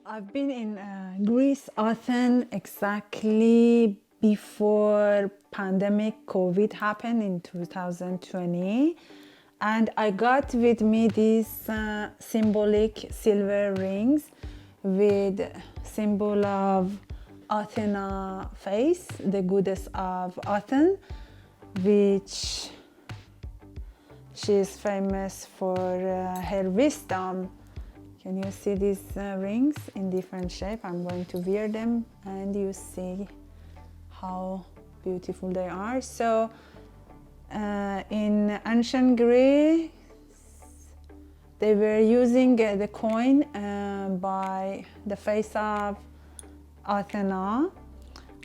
I've been in Greece, Athens, exactly before pandemic COVID happened in 2020, and I got with me these symbolic silver rings with symbol of Athena face, the goddess of Athens, which she is famous for her wisdom. Can you see these rings in different shape? I'm going to wear them and you see how beautiful they are. So in ancient Greece, they were using the coin by the face of Athena,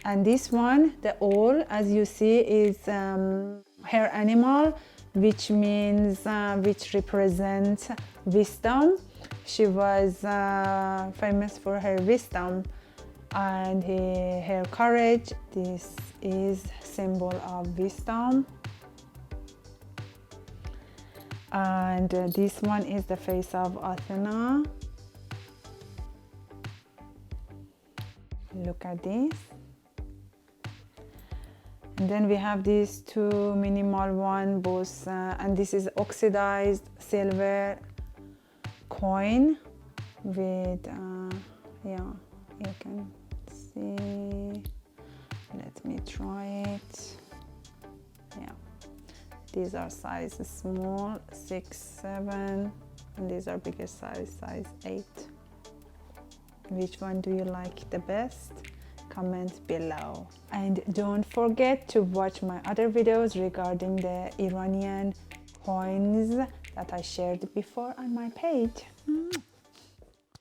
and this one, the owl, as you see, is her animal, which means which represents wisdom. She was famous for her wisdom and her courage. This is symbol of wisdom. And this one is the face of Athena. Look at this. And then we have these two minimal one, both, and this is oxidized silver coin with, yeah, you can see. Let me try it. Yeah. These are size small, 6, 7, and these are bigger size 8. Which one do you like the best? Comment below. And don't forget to watch my other videos regarding the Iranian coins that I shared before on my page.